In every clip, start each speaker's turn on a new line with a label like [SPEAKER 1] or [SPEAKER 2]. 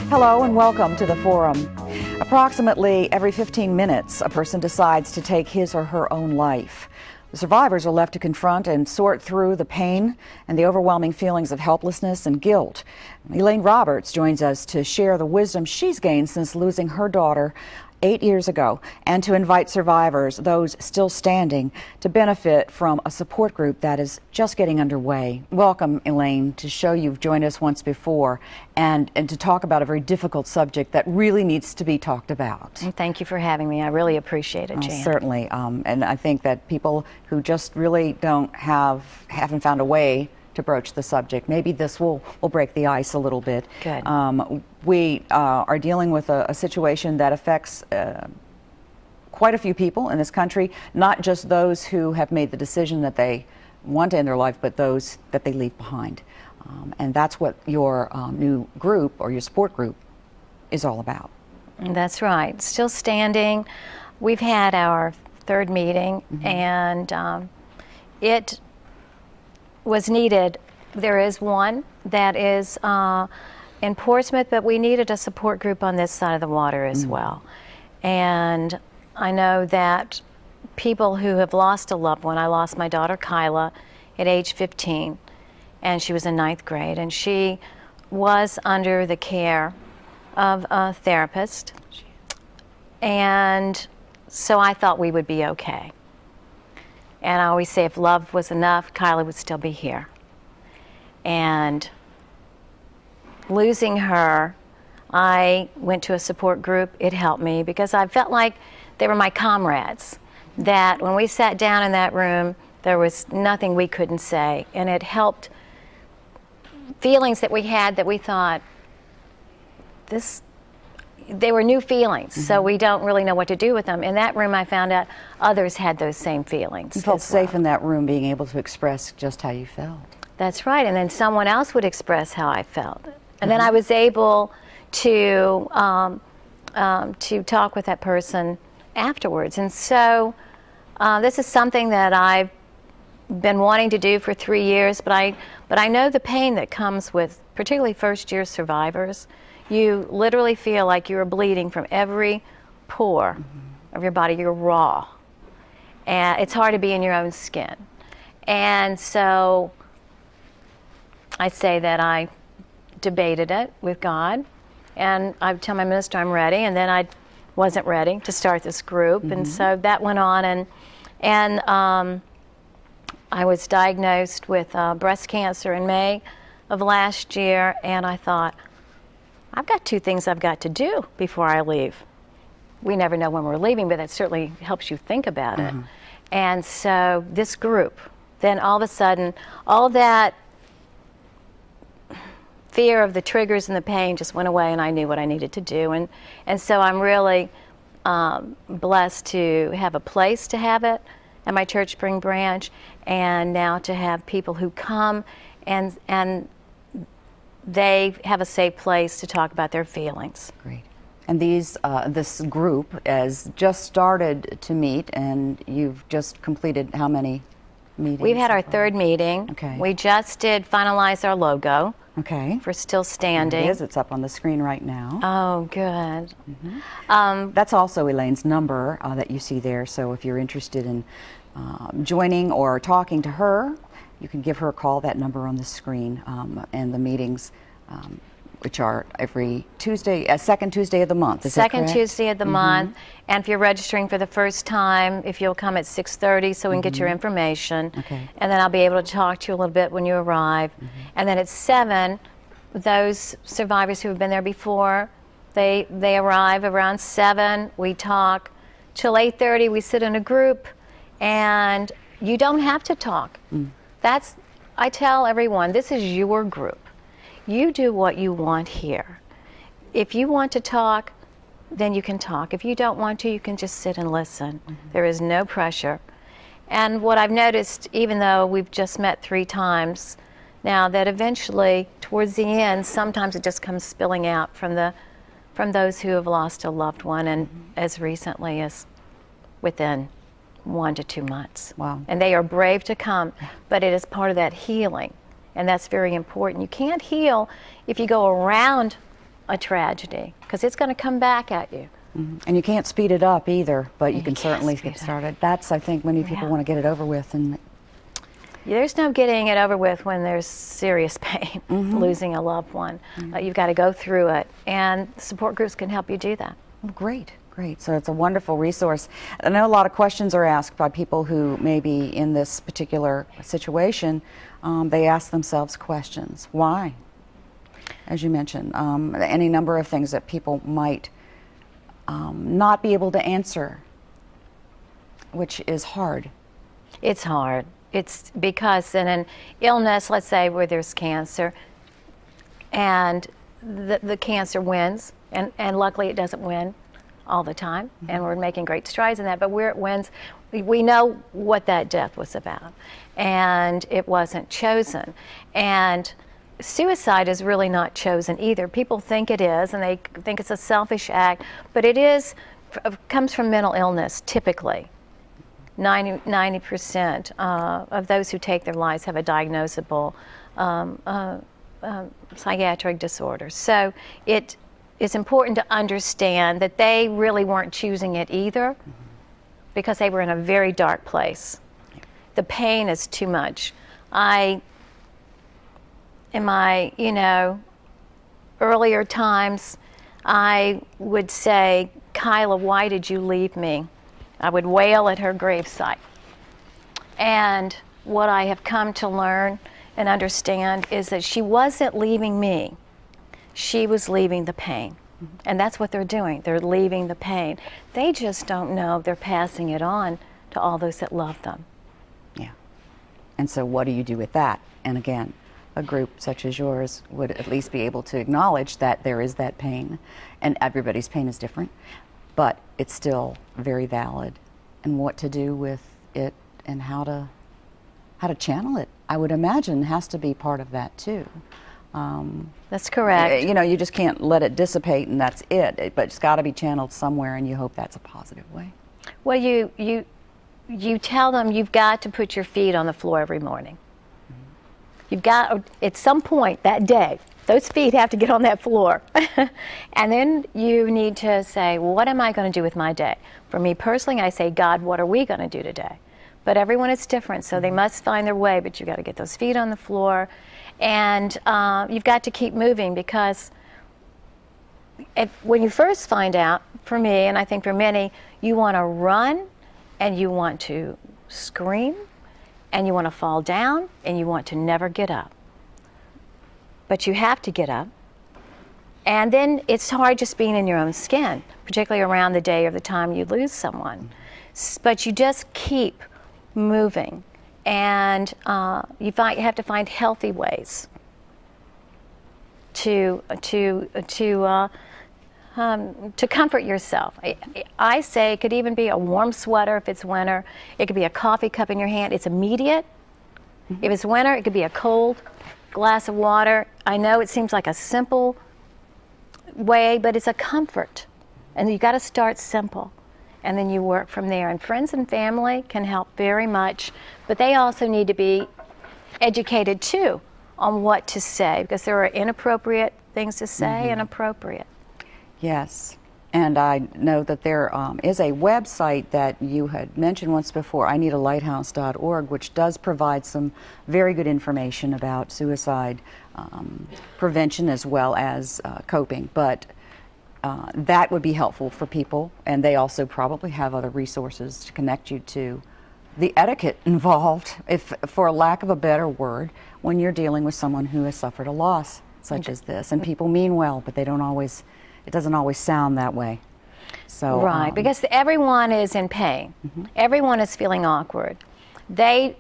[SPEAKER 1] Hello and welcome to the Forum. Approximately every 15 minutes, a person decides to take his or her own life. The survivors are left to confront and sort through the pain and the overwhelming feelings of helplessness and guilt. Elaine Roberts joins us to share the wisdom she's gained since losing her daughter 8 years ago, and to invite survivors, those still standing, to benefit from a support group that is just getting underway. Welcome, Elaine, to show you've joined us once before and to talk about a very difficult subject that really needs to be talked about.
[SPEAKER 2] And thank you for having me. I really appreciate it, Jan.
[SPEAKER 1] Certainly, and I think that people who just really haven't found a way to broach the subject, maybe this will break the ice a little bit.
[SPEAKER 2] Good.
[SPEAKER 1] We are dealing with a situation that affects quite a few people in this country, not just those who have made the decision that they want to end their life, but those that they leave behind. And that's what your new group, or your support group, is all about.
[SPEAKER 2] That's right. Still standing. We've had our third meeting, and it was needed. There is one that is in Portsmouth, but we needed a support group on this side of the water as well. And I know that people who have lost a loved one, I lost my daughter Kyla at age 15, and she was in 9th grade, and she was under the care of a therapist, and so I thought we would be okay. And I always say if love was enough, Kyla would still be here. And losing her, I went to a support group. It helped me because I felt like they were my comrades, that when we sat down in that room, there was nothing we couldn't say. And it helped feelings that we had that we thought, they were new feelings, so we don't really know what to do with them. In that room, I found out others had those same feelings.
[SPEAKER 1] You felt safe in that room, being able to express just how you felt.
[SPEAKER 2] That's right, and then someone else would express how I felt. And then I was able to talk with that person afterwards. And so this is something that I've been wanting to do for 3 years, but I know the pain that comes with particularly first-year survivors. You literally feel like you're bleeding from every pore of your body. You're raw. And it's hard to be in your own skin. And so I say that I debated it with God. And I would tell my minister I'm ready. And then I wasn't ready to start this group. And so that went on. And I was diagnosed with breast cancer in May of last year. And I thought, I've got 2 things I've got to do before I leave. We never know when we're leaving, but that certainly helps you think about it. And so this group, then all of a sudden, all that fear of the triggers and the pain just went away, and I knew what I needed to do. And so I'm really blessed to have a place to have it at my church, Spring Branch, and now to have people who come and they have a safe place to talk about their feelings.
[SPEAKER 1] Great. And this group has just started to meet, and you've just completed how many meetings?
[SPEAKER 2] We've had our third meeting.
[SPEAKER 1] Okay.
[SPEAKER 2] We just did finalize our logo.
[SPEAKER 1] Okay.
[SPEAKER 2] For Still Standing.
[SPEAKER 1] It is. It's up on the screen right now.
[SPEAKER 2] Oh, good.
[SPEAKER 1] That's also Elaine's number that you see there, so if you're interested in joining or talking to her, you can give her a call, that number on the screen, and the meetings, which are every Tuesday, second Tuesday of the month. Is that correct?
[SPEAKER 2] Second Tuesday of the month. And if you're registering for the first time, if you'll come at 6:30 so we can get your information.
[SPEAKER 1] Okay.
[SPEAKER 2] And then I'll be able to talk to you a little bit when you arrive. And then at 7, those survivors who have been there before, they arrive around 7. We talk till 8:30. We sit in a group, and you don't have to talk. I tell everyone, this is your group. You do what you want here. If you want to talk, then you can talk. If you don't want to, you can just sit and listen. There is no pressure. And what I've noticed, even though we've just met 3 times now, that eventually, towards the end, sometimes it just comes spilling out from those who have lost a loved one, and as recently as within 1 to 2 months.
[SPEAKER 1] Wow.
[SPEAKER 2] And they are brave to come, but it is part of that healing, and that's very important. You can't heal if you go around a tragedy, because it's going to come back at you.
[SPEAKER 1] And you can't speed it up either, but you can
[SPEAKER 2] can't
[SPEAKER 1] certainly
[SPEAKER 2] speed
[SPEAKER 1] get
[SPEAKER 2] it up.
[SPEAKER 1] started. That's, I think, many people want to get it over with. And
[SPEAKER 2] There's no getting it over with when there's serious pain, losing a loved one. You've got to go through it, and support groups can help you do that.
[SPEAKER 1] well, great, great. So it's a wonderful resource. I know a lot of questions are asked by people who may be in this particular situation. They ask themselves questions. Why? As you mentioned, any number of things that people might not be able to answer, which is hard.
[SPEAKER 2] It's hard. It's because in an illness, let's say where there's cancer, and the cancer wins, and luckily it doesn't win all the time, and we're making great strides in that, but where it wins, we know what that death was about, and it wasn't chosen. And suicide is really not chosen either. People think it is, and they think it's a selfish act, but it is, comes from mental illness, typically. 90% of those who take their lives have a diagnosable psychiatric disorder. So it is important to understand that they really weren't choosing it either, because they were in a very dark place. The pain is too much. In my, earlier times, I would say, "Kyla, why did you leave me?" I would wail at her gravesite. And what I have come to learn and understand is that she wasn't leaving me. She was leaving the pain. And that's what they're doing. They're leaving the pain. They just don't know they're passing it on to all those that love them.
[SPEAKER 1] Yeah. And so what do you do with that? And again, a group such as yours would at least be able to acknowledge that there is that pain, and everybody's pain is different, but it's still very valid, and what to do with it and how to channel it, I would imagine, has to be part of that too.
[SPEAKER 2] That's correct.
[SPEAKER 1] You just can't let it dissipate and that's it, but it's got to be channeled somewhere, and you hope that's a positive way.
[SPEAKER 2] Well, you tell them you've got to put your feet on the floor every morning. You've got, at some point that day, those feet have to get on that floor. And then you need to say, well, what am I going to do with my day? For me personally, I say, God, what are we going to do today? But everyone is different, so they must find their way, but you've got to get those feet on the floor. And you've got to keep moving, because when you first find out, for me, and I think for many, you want to run, and you want to scream, and you want to fall down, and you want to never get up. But you have to get up. And then it's hard just being in your own skin, particularly around the day or the time you lose someone. But you just keep moving. And you have to find healthy ways to comfort yourself. I say it could even be a warm sweater if it's winter. It could be a coffee cup in your hand. It's immediate. If it's winter, it could be a cold glass of water. I know it seems like a simple way, but it's a comfort. And you've got to start simple, and then you work from there. And friends and family can help very much, but they also need to be educated too on what to say, because there are inappropriate things to say and appropriate.
[SPEAKER 1] Yes, and I know that there is a website that you had mentioned once before, ineedalighthouse.org, which does provide some very good information about suicide prevention as well as coping. But that would be helpful for people, and they also probably have other resources to connect you to the etiquette involved, if for lack of a better word, when you're dealing with someone who has suffered a loss such as this. And people mean well, but they don't always, it doesn't always sound that way. So
[SPEAKER 2] right, because everyone is in pain. Everyone is feeling awkward. They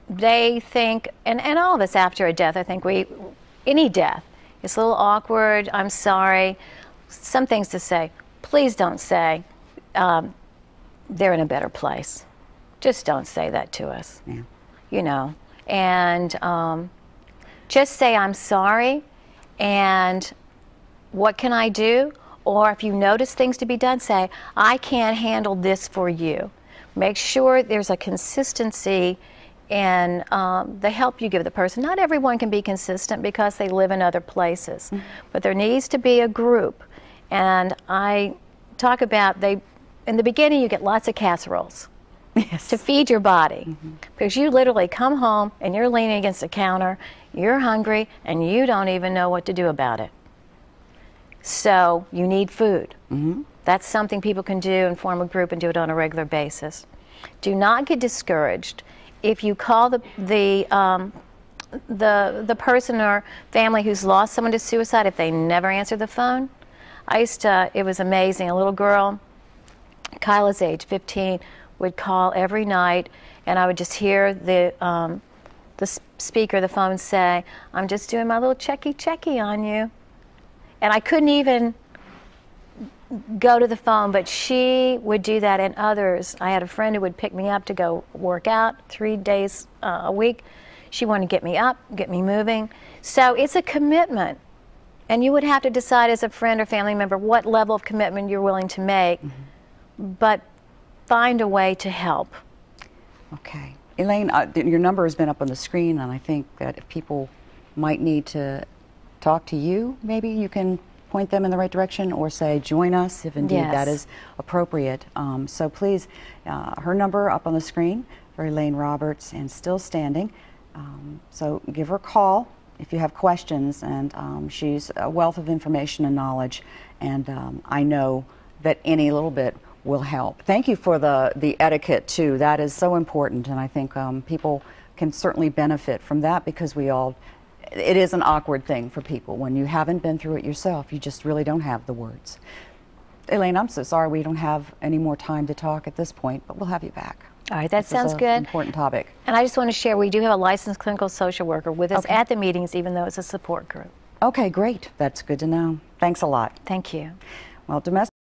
[SPEAKER 2] think, and all of us after a death, I think any death, it's a little awkward, I'm sorry. Some things to say. Please don't say they're in a better place. Just don't say that to us. Yeah. And just say I'm sorry, and what can I do? Or if you notice things to be done, say, I can't handle this for you. Make sure there's a consistency the help you give the person. Not everyone can be consistent because they live in other places, but there needs to be a group. And I talk about, in the beginning you get lots of casseroles.
[SPEAKER 1] Yes.
[SPEAKER 2] To feed your body, because you literally come home and you're leaning against the counter, you're hungry, and you don't even know what to do about it. So you need food. That's something people can do and form a group and do it on a regular basis. Do not get discouraged if you call the person or family who's lost someone to suicide if they never answer the phone. It was amazing. A little girl, Kyla's age, 15, would call every night, and I would just hear the speaker of the phone say, "I'm just doing my little checky on you." And I couldn't even go to the phone, but she would do that, and others. I had a friend who would pick me up to go work out 3 days a week. She wanted to get me up, get me moving. So it's a commitment, and you would have to decide as a friend or family member what level of commitment you're willing to make. But find a way to help.
[SPEAKER 1] Okay. Elaine, your number has been up on the screen, and I think that if people might need to talk to you, maybe you can point them in the right direction or say, join us, if indeed that is appropriate. So please, her number up on the screen for Elaine Roberts, and still standing. So give her a call if you have questions, and she's a wealth of information and knowledge, and I know that any little bit will help. Thank you for the etiquette too. That is so important, and I think people can certainly benefit from that, because it is an awkward thing for people. When you haven't been through it yourself, you just really don't have the words. Elaine, I'm so sorry we don't have any more time to talk at this point, but we'll have you back.
[SPEAKER 2] All right, that sounds good.
[SPEAKER 1] Important topic.
[SPEAKER 2] And I just want to share, we do have a licensed clinical social worker with us at the meetings, even though it's a support group.
[SPEAKER 1] Okay, great. That's good to know. Thanks a lot.
[SPEAKER 2] Thank you.
[SPEAKER 1] Well, domestic